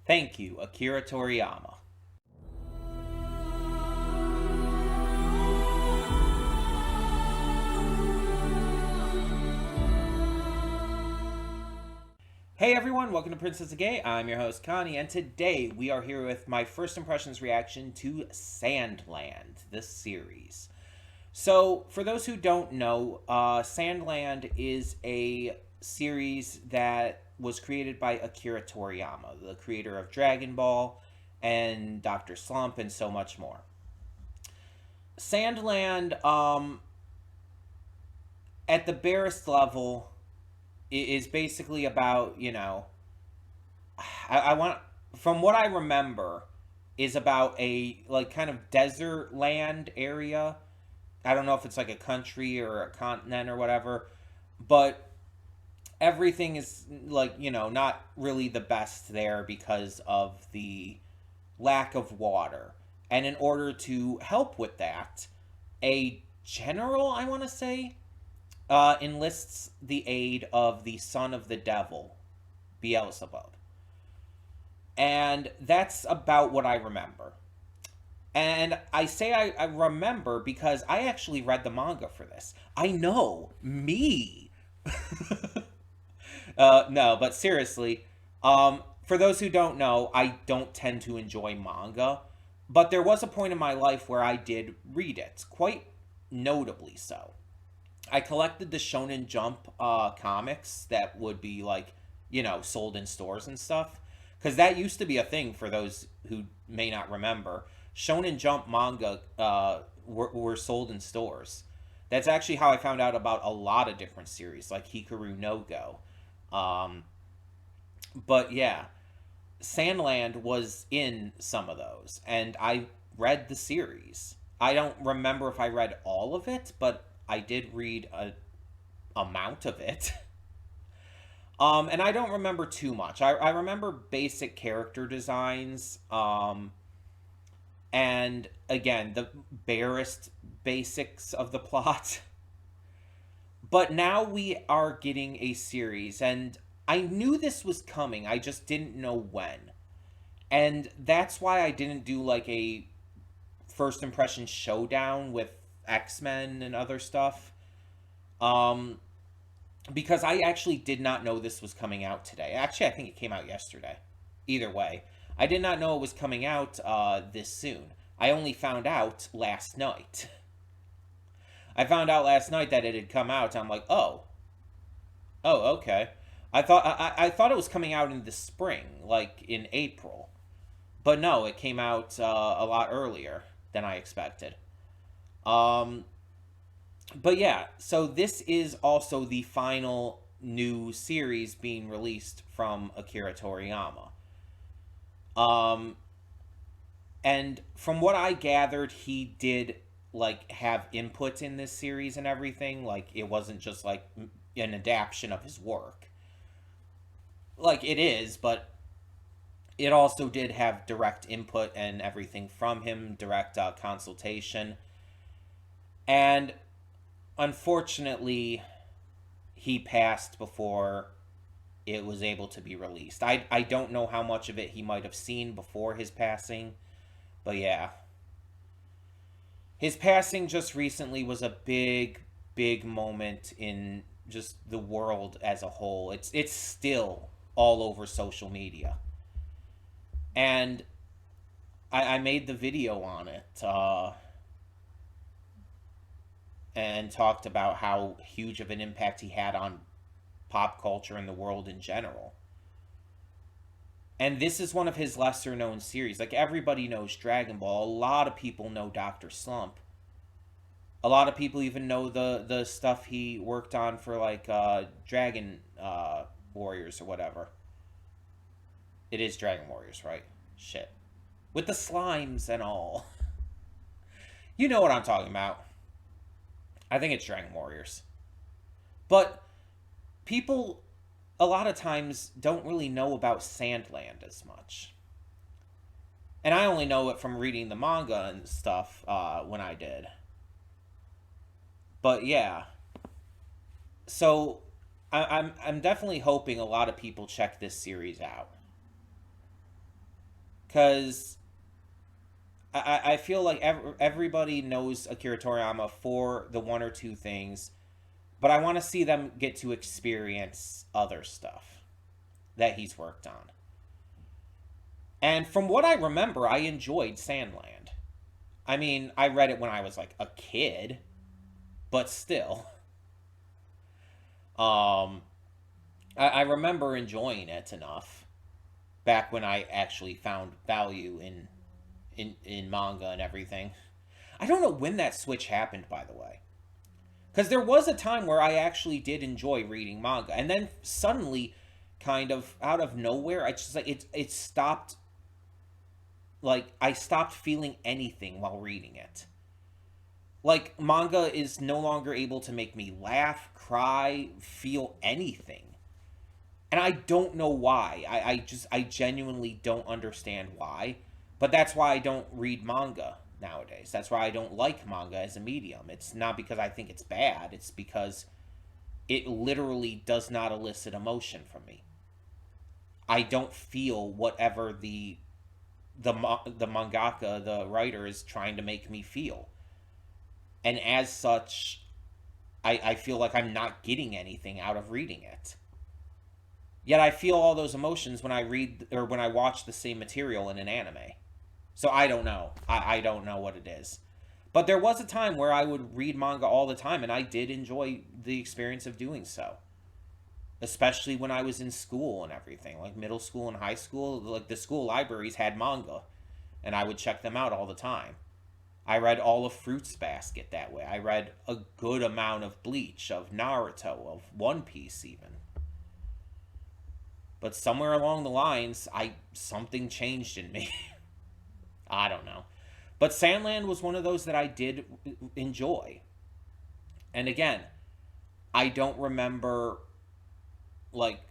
Thank you, Akira Toriyama. Hey everyone, welcome to Princess of Gay. I'm your host Connie, and today we are here with my first impressions reaction to Sandland, this series. So, for those who don't know, Sandland is a series that was created by Akira Toriyama, the creator of Dragon Ball and Dr. Slump and so much more. Sandland, at the barest level, is basically about, I want, from what I remember, is about a, like, kind of desert land area. I don't know if it's like a country or a continent or whatever, but everything is, like, not really the best there because of the lack of water. And in order to help with that, a general, I want to say, enlists the aid of the son of the devil, Beelzebub. And that's about what I remember. And I say I remember because I actually read the manga for this. I know, me. No, but seriously, for those who don't know, I don't tend to enjoy manga. But there was a point in my life where I did read it, quite notably so. I collected the Shonen Jump comics that would be like, sold in stores and stuff. Because that used to be a thing for those who may not remember. Shonen Jump manga were sold in stores. That's actually how I found out about a lot of different series, like Hikaru no Go. But yeah, Sandland was in some of those, and I read the series. I don't remember if I read all of it, but I did read a amount of it. And I don't remember too much. I remember basic character designs. And again, the barest basics of the plot. But now we are getting a series, and I knew this was coming. I just didn't know when. And that's why I didn't do like a first impression showdown with X-Men and other stuff. Because I actually did not know this was coming out today. Actually, I think it came out yesterday. Either way, I did not know it was coming out this soon. I only found out last night. I found out last night that it had come out. I'm like, oh, okay. I thought it was coming out in the spring, like in April, but no, it came out a lot earlier than I expected. Um, but yeah, so this is also the final new series being released from Akira Toriyama. Um, and from what I gathered, he did like have input in this series and everything. Like it wasn't just like an adaptation of his work. Like it is, but it also did have direct input and everything from him, direct consultation. And unfortunately, he passed before it was able to be released. I don't know how much of it he might have seen before his passing, but yeah. His passing just recently was a big, big moment in just the world as a whole. It's still all over social media. And I made the video on it, and talked about how huge of an impact he had on pop culture and the world in general. And this is one of his lesser known series. Like everybody knows Dragon Ball. A lot of people know Dr. Slump. A lot of people even know the stuff he worked on for like Dragon Warriors or whatever. It is Dragon Warriors, right? Shit. With the slimes and all. You know what I'm talking about. I think it's Dragon Warriors. But people a lot of times don't really know about Sandland as much. And I only know it from reading the manga and stuff when I did. But yeah. So I'm definitely hoping a lot of people check this series out. because I feel like everybody knows Akira Toriyama for the one or two things, but I want to see them get to experience other stuff that he's worked on. And from what I remember, I enjoyed Sandland. I mean, I read it when I was like a kid, but still. Um, I remember enjoying it enough back when I actually found value in manga and everything. I don't know when that switch happened, by the way. Because there was a time where I actually did enjoy reading manga, and then suddenly, kind of out of nowhere, I just like it stopped. Like I stopped feeling anything while reading it. Like manga is no longer able to make me laugh, cry, feel anything. And I don't know why. I genuinely don't understand why. But that's why I don't read manga nowadays. That's why I don't like manga as a medium. It's not because I think it's bad. It's because it literally does not elicit emotion from me. I don't feel whatever the mangaka, the writer, is trying to make me feel. And as such, I feel like I'm not getting anything out of reading it. Yet I feel all those emotions when I read or when I watch the same material in an anime. So I don't know. I don't know what it is. But there was a time where I would read manga all the time, and I did enjoy the experience of doing so. Especially when I was in school and everything. Like middle school and high school, like the school libraries had manga, and I would check them out all the time. I read all of Fruits Basket that way. I read a good amount of Bleach, of Naruto, of One Piece even. But somewhere along the lines, something changed in me. I don't know. But Sandland was one of those that I did enjoy. And again, I don't remember like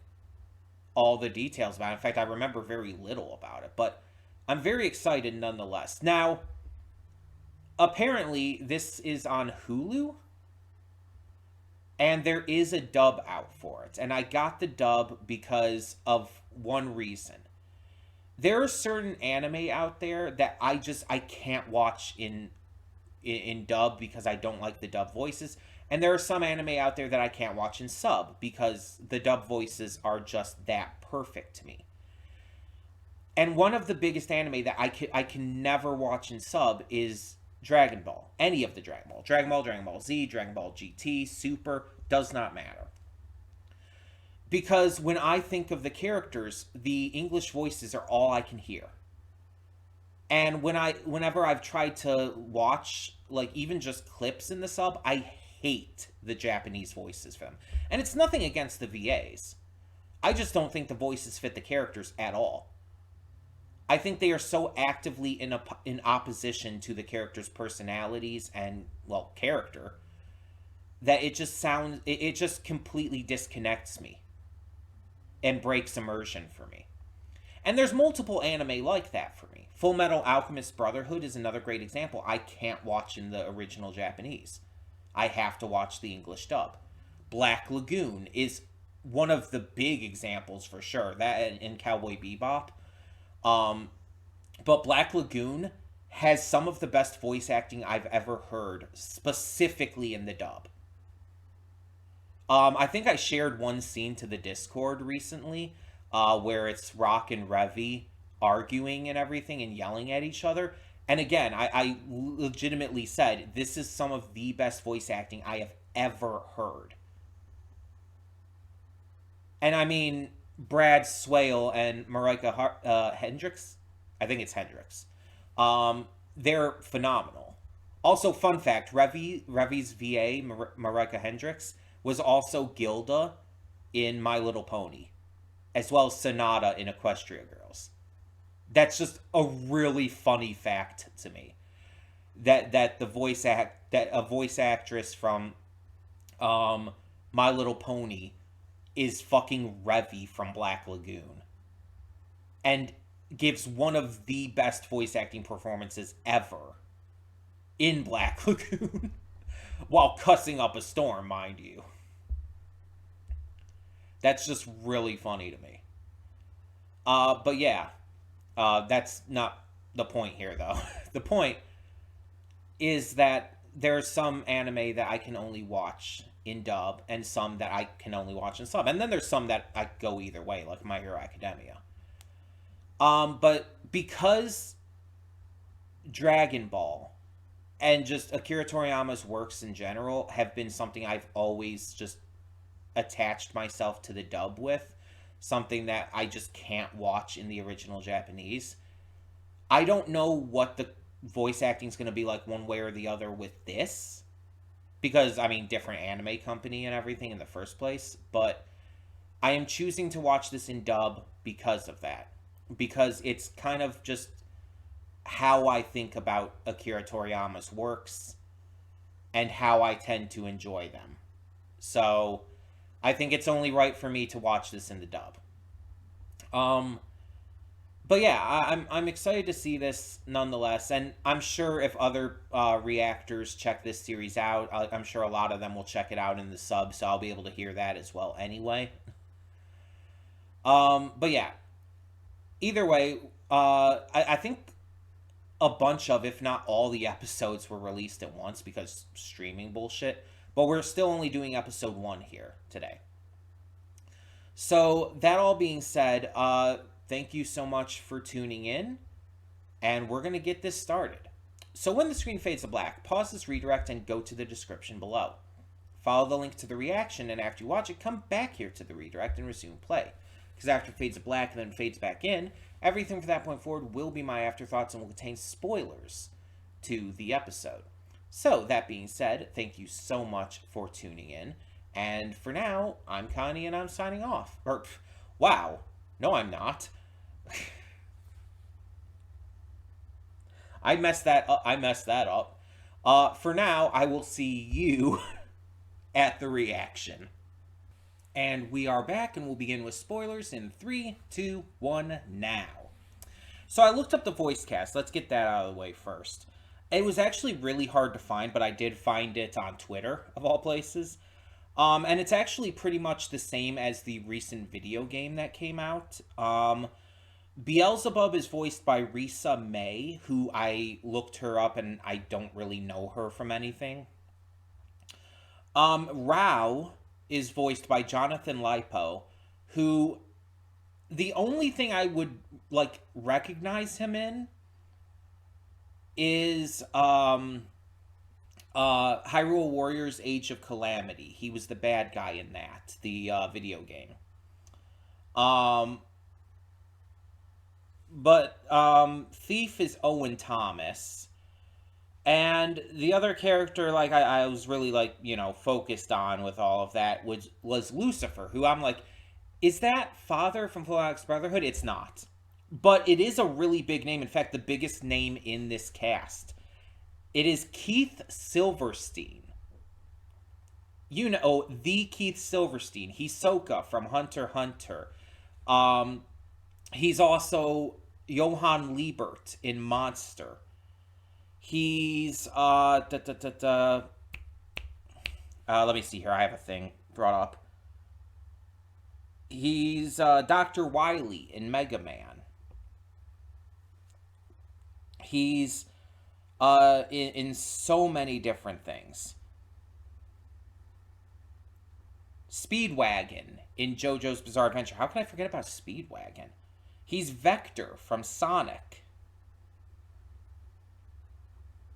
all the details about it. In fact, I remember very little about it, but I'm very excited nonetheless. Now, apparently this is on Hulu, and there is a dub out for it. And I got the dub because of one reason. There are certain anime out there that I can't watch in dub because I don't like the dub voices. And there are some anime out there that I can't watch in sub because the dub voices are just that perfect to me. And one of the biggest anime that I can never watch in sub is Dragon Ball. Any of the Dragon Ball. Dragon Ball, Dragon Ball Z, Dragon Ball GT, Super, does not matter. Because when I think of the characters, the English voices are all I can hear. And whenever I've tried to watch, like, even just clips in the sub, I hate the Japanese voices for them. And it's nothing against the VAs. I just don't think the voices fit the characters at all. I think they are so actively in opposition to the characters' personalities and, well, character, that it just completely disconnects me and breaks immersion for me. And there's multiple anime like that for me. Full Metal Alchemist Brotherhood is another great example. I can't watch in the original Japanese. I have to watch the English dub. Black Lagoon is one of the big examples for sure. That and Cowboy Bebop. But Black Lagoon has some of the best voice acting I've ever heard, specifically in the dub. I think I shared one scene to the Discord recently, where it's Rock and Revy arguing and everything and yelling at each other. And again, I legitimately said, this is some of the best voice acting I have ever heard. And I mean, Brad Swale and Marika Hendricks, I think it's Hendricks, they're phenomenal. Also, fun fact, Revy's VA, Marika Hendricks, was also Gilda in My Little Pony, as well as Sonata in Equestria Girls. That's just a really funny fact to me. That a voice actress from My Little Pony is fucking Revy from Black Lagoon. And gives one of the best voice acting performances ever in Black Lagoon. While cussing up a storm, mind you. That's just really funny to me. But yeah. That's not the point here, though. The point is that there's some anime that I can only watch in dub, and some that I can only watch in sub, and then there's some that I go either way, like My Hero Academia. But because Dragon Ball and just Akira Toriyama's works in general have been something I've always just attached myself to the dub with, something that I just can't watch in the original Japanese. I don't know what the voice acting is going to be like one way or the other with this, because I mean, different anime company and everything in the first place, but I am choosing to watch this in dub because of that, because it's kind of just how I think about Akira Toriyama's works and how I tend to enjoy them. So I think it's only right for me to watch this in the dub. Um, but yeah, I'm excited to see this nonetheless, and I'm sure if other reactors check this series out, I'm sure a lot of them will check it out in the sub, so I'll be able to hear that as well anyway. But yeah, either way, I think a bunch of, if not all, the episodes were released at once because streaming bullshit. But we're still only doing episode 1 here today. So that all being said, thank you so much for tuning in, and we're gonna get this started. So when the screen fades to black, pause this redirect and go to the description below. Follow the link to the reaction, and after you watch it, come back here to the redirect and resume play. Because after it fades to black and then fades back in, everything from that point forward will be my afterthoughts and will contain spoilers to the episode. So, that being said, thank you so much for tuning in. And for now, I'm Connie and I'm signing off. Wow. No, I'm not. I messed that up. For now, I will see you at the reaction. And we are back, and we'll begin with spoilers in 3, 2, 1, now. So I looked up the voice cast. Let's get that out of the way first. It was actually really hard to find, but I did find it on Twitter, of all places. And it's actually pretty much the same as the recent video game that came out. Beelzebub is voiced by Risa May, who I looked her up, and I don't really know her from anything. Rao is voiced by Jonathan Lipo, who the only thing I would recognize him in is Hyrule Warriors Age of Calamity. He was the bad guy in that, the video game. But Thief is Owen Thomas. And the other character, I was really, focused on with all of that was Lucifer, who I'm like, is that Father from Full Alex Brotherhood? It's not. But it is a really big name. In fact, the biggest name in this cast. It is Keith Silverstein. You know, the Keith Silverstein. He's Sokka from Hunter x Hunter. He's also Johann Liebert in Monster. He's, let me see here. I have a thing brought up. He's, Dr. Wily in Mega Man. He's, in so many different things. Speedwagon in JoJo's Bizarre Adventure. How can I forget about Speedwagon? He's Vector from Sonic.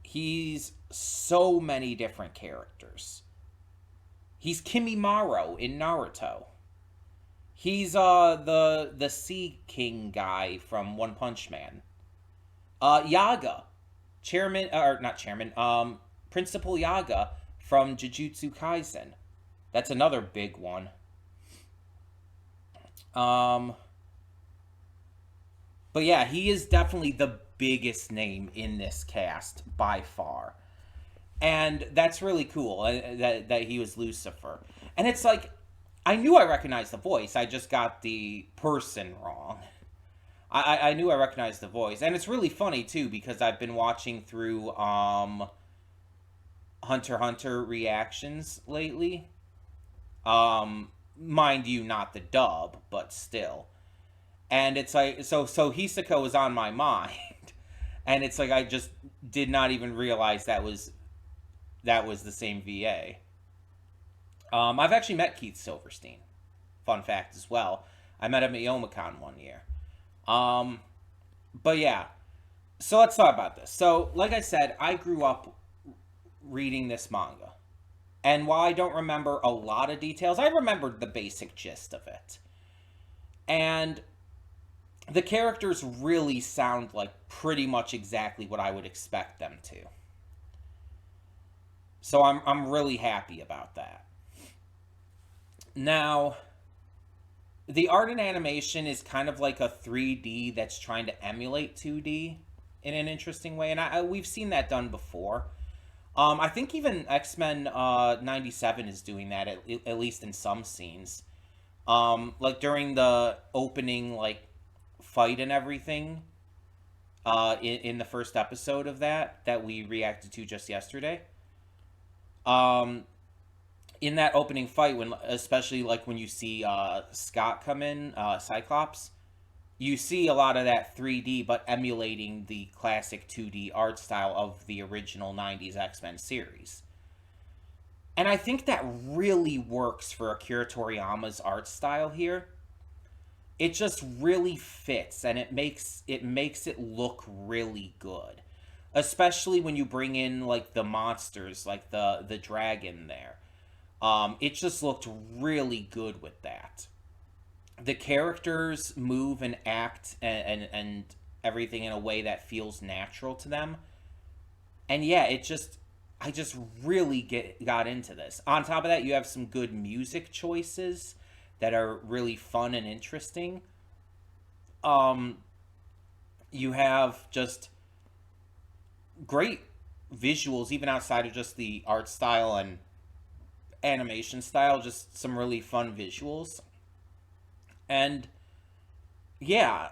He's so many different characters. He's Kimimaro in Naruto. He's the Sea King guy from One Punch Man. Yaga, Principal Yaga from Jujutsu Kaisen. That's another big one. But yeah, he is definitely the biggest name in this cast by far. And that's really cool that he was Lucifer. And it's like, I knew I recognized the voice, I just got the person wrong. I knew I recognized the voice. And it's really funny, too, because I've been watching through Hunter x Hunter reactions lately. Mind you, not the dub, but still. And it's like, so Hisako was on my mind. And it's like I just did not even realize that was the same VA. I've actually met Keith Silverstein. Fun fact as well. I met him at Youmacon one year. Um, but yeah, so let's talk about this. So, like I said, I grew up reading this manga. And while I don't remember a lot of details, I remembered the basic gist of it. And the characters really sound like pretty much exactly what I would expect them to. So I'm really happy about that. Now, the art and animation is kind of like a 3D that's trying to emulate 2D in an interesting way, and we've seen that done before. I think even X-Men 97 is doing that at least in some scenes. Like during the opening like fight and everything in the first episode of that we reacted to just yesterday. Um, in that opening fight, when especially like when you see Scott come in, Cyclops, you see a lot of that 3D, but emulating the classic 2D art style of the original 90s X-Men series. And I think that really works for Akira Toriyama's art style here. It just really fits, and it makes it look really good, especially when you bring in like the monsters, like the dragon there. It just looked really good with that. The characters move and act and everything in a way that feels natural to them. And yeah, I just really got into this. On top of that, you have some good music choices that are really fun and interesting. Um, you have just great visuals, even outside of just the art style and animation style, just some really fun visuals. And yeah,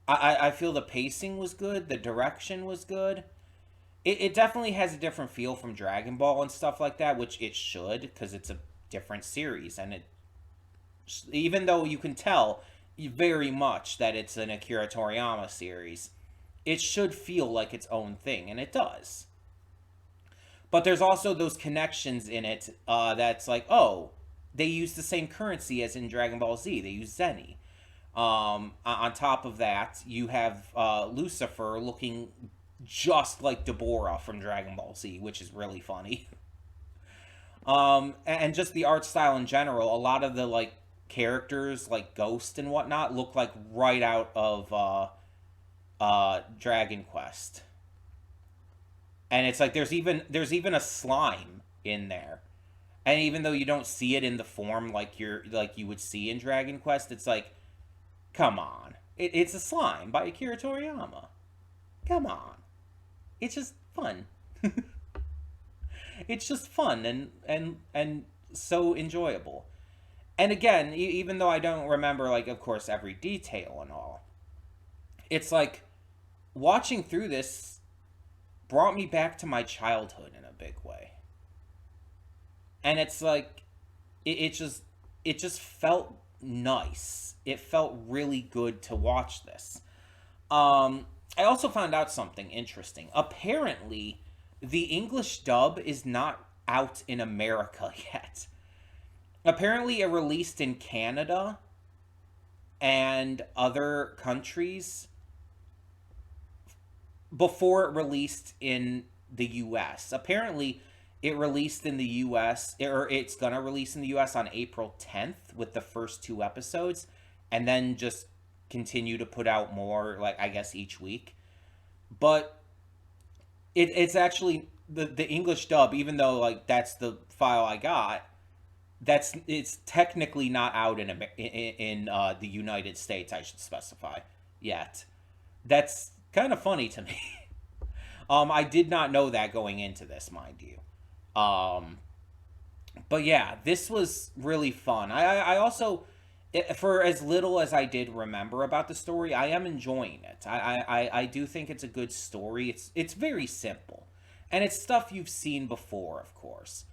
I feel the pacing was good, the direction was good. It definitely has a different feel from Dragon Ball and stuff like that, which it should, because it's a different series. And even though you can tell very much that it's an Akira Toriyama series, it should feel like its own thing, and it does. But there's also those connections in it that's like, oh, they use the same currency as in Dragon Ball Z. They use Zenny. On top of that, you have Lucifer looking just like Deborah from Dragon Ball Z, which is really funny. And just the art style in general, a lot of the like characters, like Ghost and whatnot, look like right out of Dragon Quest. And it's like there's even a slime in there. And even though you don't see it in the form like you would see in Dragon Quest, it's like, come on, it's a slime by Akira Toriyama. Come on, it's just fun. It's just fun and so enjoyable. And again, even though I don't remember like of course every detail and all, it's like watching through this brought me back to my childhood in a big way. And it's like it just felt nice. It felt really good to watch this. I also found out something interesting. Apparently, the English dub is not out in America yet. Apparently, it released in Canada and other countries before it released in the US. Apparently, it released in the US, or it's gonna release in the US on April 10th with the first two episodes, and then just continue to put out more, like, I guess, each week. But it's actually the English dub, even though, like, that's the file I got, it's technically not out in the United States, I should specify, yet. That's kind of funny to me. I did not know that going into this, mind you. Um, but yeah, this was really fun. I also, for as little as I did remember about the story, I am enjoying it. I do think it's a good story. It's very simple, and it's stuff you've seen before, of course.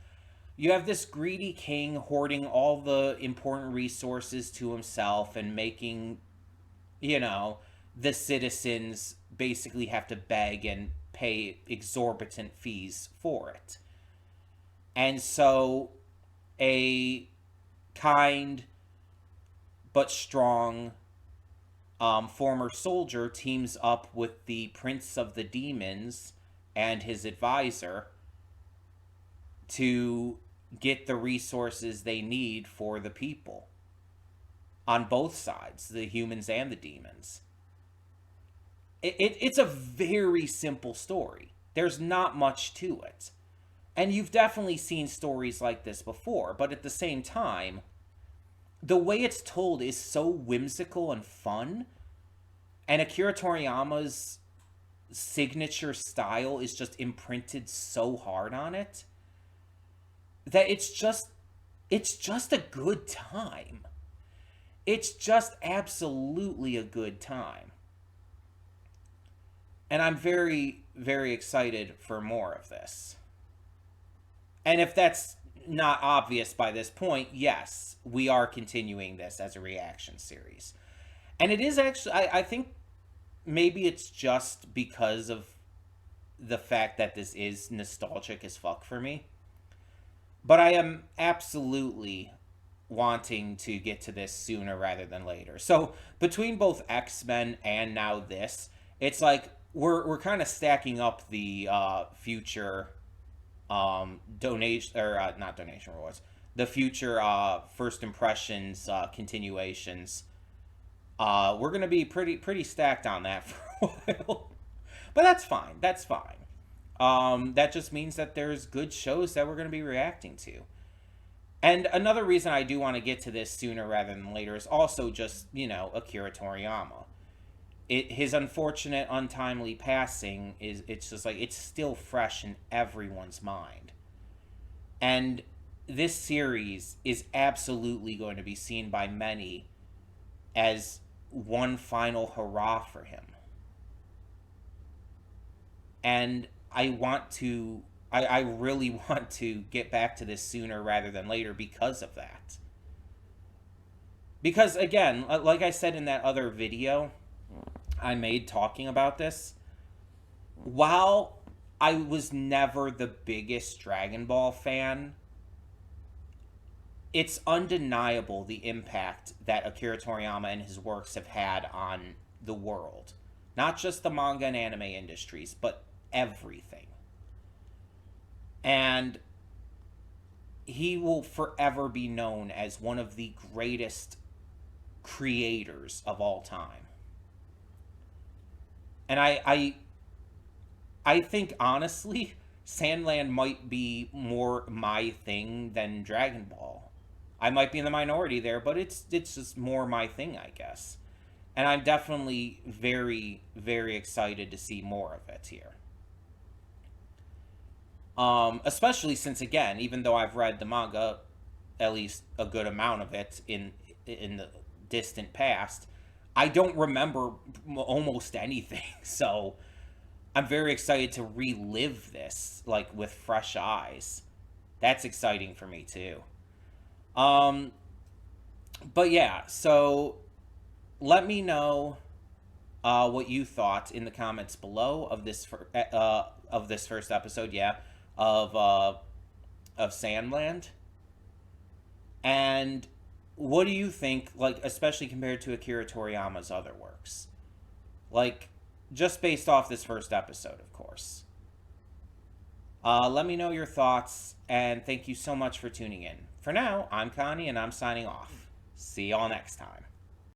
You have this greedy king hoarding all the important resources to himself and making you know, the citizens basically have to beg and pay exorbitant fees for it. And so a kind but strong former soldier teams up with the Prince of the Demons and his advisor to get the resources they need for the people on both sides, the humans and the demons. It's a very simple story. There's not much to it. And you've definitely seen stories like this before, but at the same time, the way it's told is so whimsical and fun, and Akira Toriyama's signature style is just imprinted so hard on it that it's just a good time. It's just absolutely a good time. And I'm very, very excited for more of this. And if that's not obvious by this point, yes, we are continuing this as a reaction series. And it is actually, I think maybe it's just because of the fact that this is nostalgic as fuck for me. But I am absolutely wanting to get to this sooner rather than later. So between both X-Men and now this, it's like we're kind of stacking up the future donation, or not donation rewards, the future first impressions continuations. We're gonna be pretty stacked on that for a while, but that's fine. That's fine. That just means that there's good shows that we're gonna be reacting to. And another reason I do want to get to this sooner rather than later is also just, Akira Toriyama. His unfortunate, untimely passing it's just like, it's still fresh in everyone's mind. And this series is absolutely going to be seen by many as one final hurrah for him. And I really want to get back to this sooner rather than later because of that. Because again, like I said in that other video I made talking about this, while I was never the biggest Dragon Ball fan, it's undeniable the impact that Akira Toriyama and his works have had on the world. Not just the manga and anime industries, but everything. And he will forever be known as one of the greatest creators of all time. And I think honestly, Sandland might be more my thing than Dragon Ball. I might be in the minority there, but it's just more my thing, I guess. And I'm definitely very, very excited to see more of it here. Especially since, again, even though I've read the manga, at least a good amount of it in the distant past, I don't remember almost anything. So I'm very excited to relive this, like, with fresh eyes. That's exciting for me too. But yeah, so let me know what you thought in the comments below of this first episode. Yeah, of Sandland. And what do you think, like, especially compared to Akira Toriyama's other works? Like, just based off this first episode, of course. Let me know your thoughts, and thank you so much for tuning in. For now, I'm Connie, and I'm signing off. See y'all next time.